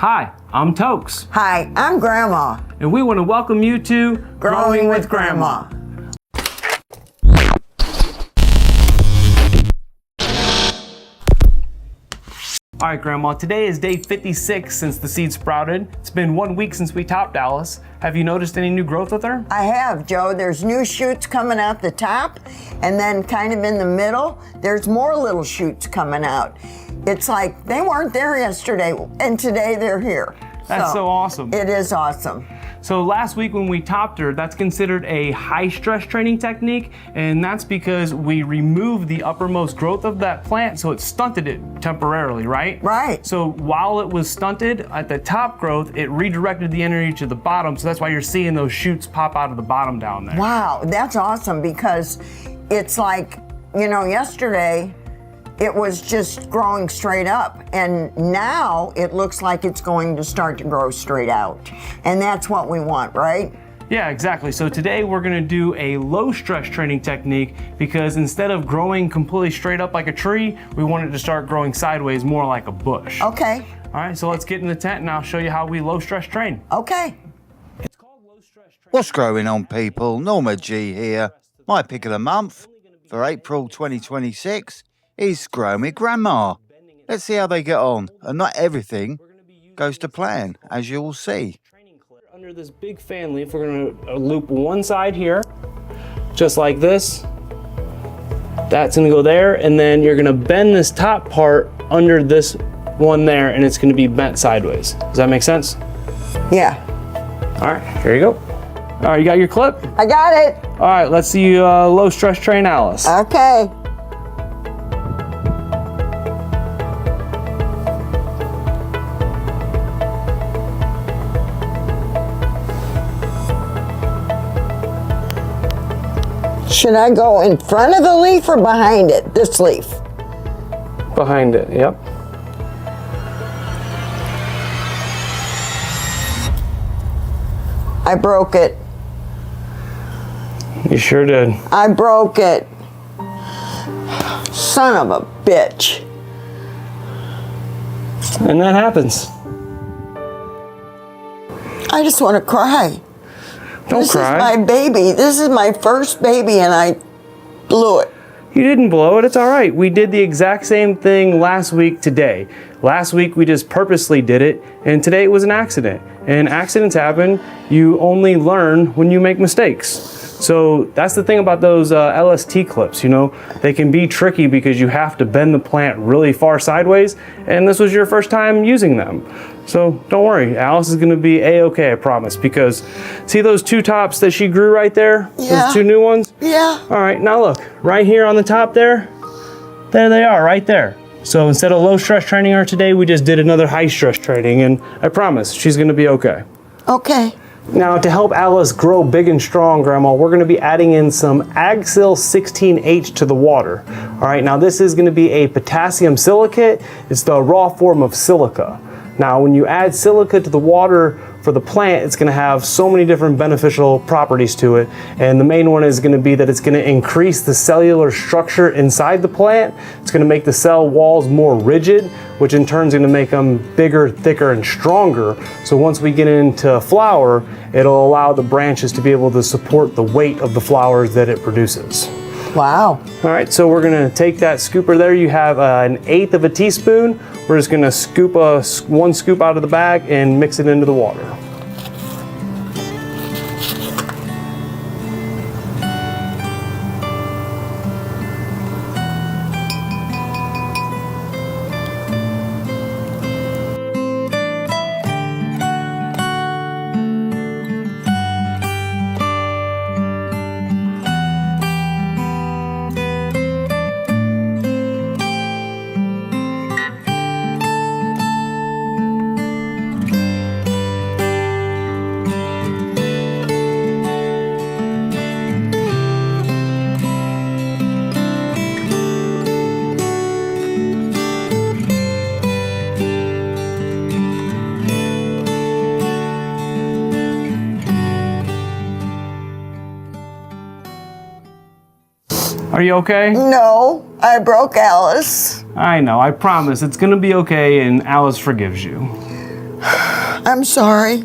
Hi, I'm Tokes. Hi, I'm Grandma. And we want to welcome you to Growing with Grandma. All right, Grandma, today is day 56 since the seed sprouted. It's been 1 week since we topped Alice. Have you noticed any new growth with her? I have, Joe. There's new shoots coming out the top, and then kind of in the middle, there's more little shoots coming out. It's like they weren't there yesterday, and today they're here. That's so awesome. It is awesome. So last week when we topped her, that's considered a high stress training technique, and that's because we removed the uppermost growth of that plant, so it stunted it temporarily, right? Right. So while it was stunted at the top growth, it redirected the energy to the bottom, so that's why you're seeing those shoots pop out of the bottom down there. Wow, that's awesome, because it's like, you know, yesterday it was just growing straight up, and now it looks like it's going to start to grow straight out. And that's what we want, right? Yeah, exactly. So today we're gonna do a low stress training technique, because instead of growing completely straight up like a tree, we want it to start growing sideways more like a bush. Okay. All right, so let's get in the tent and I'll show you how we low stress train. Okay. It's called low stress training. What's going on, people? NORMAGEE here. My pick of the month for April 2026 is Growing with Grandma. Let's see how they get on. And not everything goes to plan, as you will see. Under this big fan leaf, we're gonna loop one side here, just like this. That's gonna go there, and then you're gonna bend this top part under this one there, and it's gonna be bent sideways. Does that make sense? Yeah. All right, here you go. All right, you got your clip? I got it. All right, let's see you low stress train Alice. Okay. Should I go in front of the leaf or behind it? This leaf. Behind it, yep. I broke it. You sure did. I broke it. Son of a bitch. And that happens. I just want to cry. Don't cry. This is my baby. This is my first baby, and I blew it. You didn't blow it, it's all right. We did the exact same thing last week today. Last week we just purposely did it, and today it was an accident. And accidents happen. You only learn when you make mistakes. So that's the thing about those LST clips, you know, they can be tricky because you have to bend the plant really far sideways, and this was your first time using them. So don't worry, Alice is gonna be A-okay, I promise, because see those two tops that she grew right there? Yeah. Those two new ones? Yeah. All right, now look, right here on the top there they are, right there. So instead of low stress training her today, we just did another high stress training, and I promise she's gonna be okay. Okay. Now, to help Alice grow big and strong, Grandma, we're going to be adding in some Agsil 16H to the water. All right, now this is going to be a potassium silicate. It's the raw form of silica. Now, when you add silica to the water for the plant, it's going to have so many different beneficial properties to it. And the main one is going to be that it's going to increase the cellular structure inside the plant. It's going to make the cell walls more rigid, which in turn is going to make them bigger, thicker, and stronger. So once we get into flower, it'll allow the branches to be able to support the weight of the flowers that it produces. Wow. All right, so we're gonna take that scooper there. You have 1/8 of a teaspoon. We're just gonna scoop one scoop out of the bag and mix it into the water. Are you okay? No, I broke Alice. I know, I promise. It's gonna be okay and Alice forgives you. I'm sorry.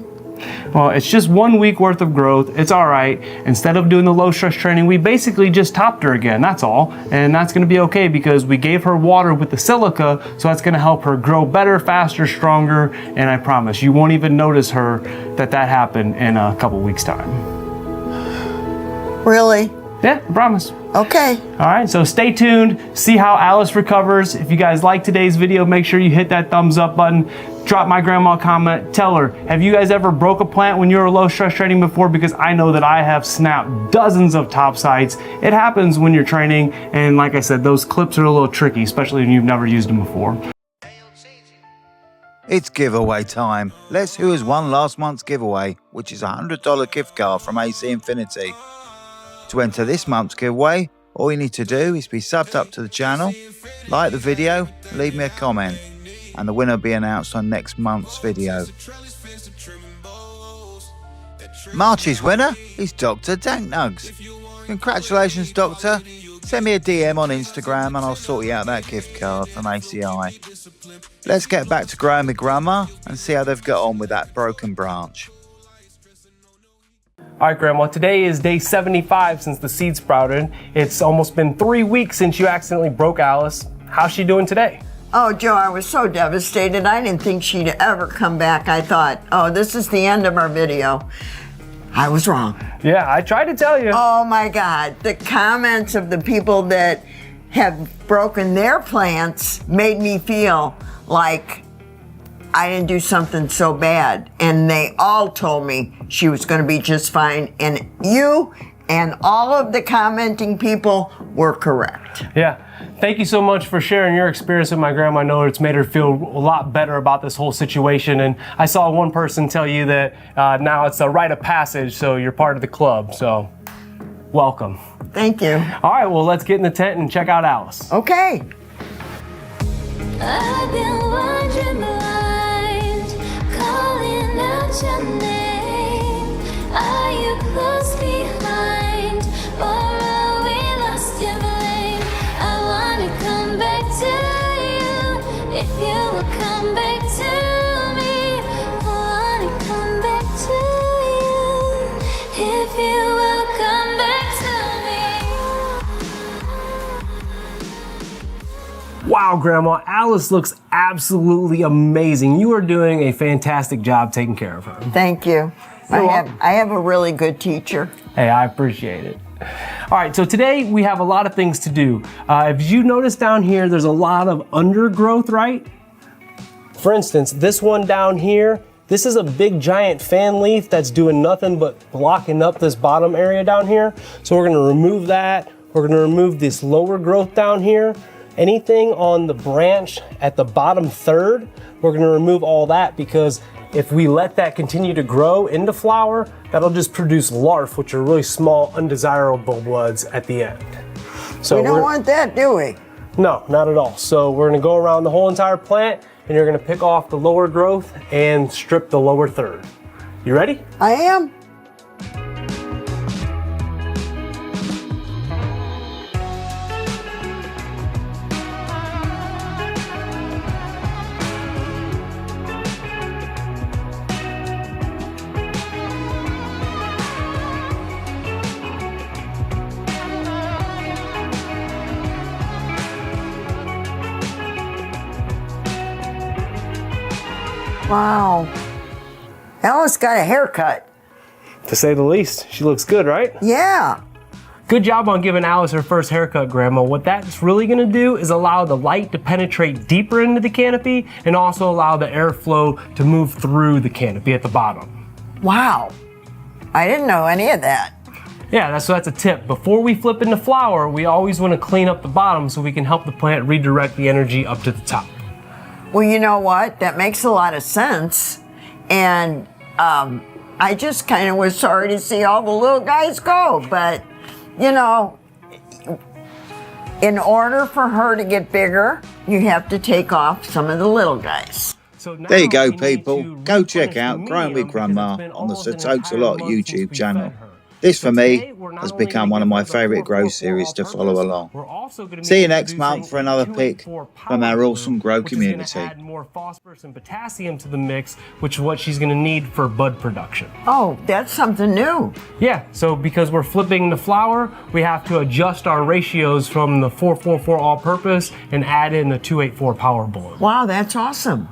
Well, it's just 1 week worth of growth. It's all right. Instead of doing the low stress training, we basically just topped her again. That's all. And that's going to be okay because we gave her water with the silica. So that's going to help her grow better, faster, stronger. And I promise you won't even notice her that happened in a couple weeks time. Really? Yeah, I promise. Okay. All right, so stay tuned. See how Alice recovers. If you guys like today's video, make sure you hit that thumbs up button. Drop my grandma a comment. Tell her, have you guys ever broke a plant when you were low stress training before? Because I know that I have snapped dozens of top sites. It happens when you're training. And like I said, those clips are a little tricky, especially when you've never used them before. It's giveaway time. Let's see who has won last month's giveaway, which is a $100 gift card from AC Infinity. To enter this month's giveaway, all you need to do is be subbed up to the channel, like the video, leave me a comment, and the winner will be announced on next month's video. March's winner is Dr. Danknugs. Congratulations, Doctor. Send me a DM on Instagram and I'll sort you out that gift card from ACI. Let's get back to growing with Grandma and see how they've got on with that broken branch. All right, Grandma, today is day 75 since the seed sprouted. It's almost been 3 weeks since you accidentally broke Alice. How's she doing today? Oh, Joe, I was so devastated. I didn't think she'd ever come back. I thought, oh, this is the end of our video. I was wrong. Yeah, I tried to tell you. Oh my God, the comments of the people that have broken their plants made me feel like I didn't do something so bad. And they all told me she was going to be just fine. And you and all of the commenting people were correct. Yeah. Thank you so much for sharing your experience with my grandma. I know it's made her feel a lot better about this whole situation. And I saw one person tell you that now it's a rite of passage, so you're part of the club. So, welcome. Thank you. All right, well, let's get in the tent and check out Alice. Okay. I've been wandering blind, calling out your name. Are you close behind, or are we lost in blame? I wanna come back to you, if you will come back to me. I wanna come back to you, if you will come back to me. Wow, Grandma, Alice looks absolutely amazing. You are doing a fantastic job taking care of her. Thank you. I have a really good teacher. Hey, I appreciate it. All right, so today we have a lot of things to do. If you notice down here, there's a lot of undergrowth, right? For instance, this one down here, this is a big giant fan leaf that's doing nothing but blocking up this bottom area down here. So we're gonna remove that. We're gonna remove this lower growth down here. Anything on the branch at the bottom third, we're gonna remove all that, because if we let that continue to grow into flower, that'll just produce larvae, which are really small, undesirable buds at the end. So We don't want that, do we? No, not at all. So we're gonna go around the whole entire plant and you're gonna pick off the lower growth and strip the lower third. You ready? I am. Wow. Alice got a haircut. To say the least. She looks good, right? Yeah. Good job on giving Alice her first haircut, Grandma. What that's really gonna do is allow the light to penetrate deeper into the canopy and also allow the airflow to move through the canopy at the bottom. Wow. I didn't know any of that. Yeah, that's a tip. Before we flip into flower, we always wanna clean up the bottom so we can help the plant redirect the energy up to the top. Well, you know what? That makes a lot of sense. And I just kind of was sorry to see all the little guys go. But, you know, in order for her to get bigger, you have to take off some of the little guys. So There you go, people. Go check out Growing with Grandma on the Satokes A Lot YouTube channel. This for me has become one of my favourite grow series to follow along. See you next month for another pick from our awesome grow community. Add more phosphorus and potassium to the mix, which is what she's going to need for bud production. Oh, that's something new. Yeah, so because we're flipping the flower, we have to adjust our ratios from the 444 all-purpose and add in the 284 power bullet. Wow, that's awesome.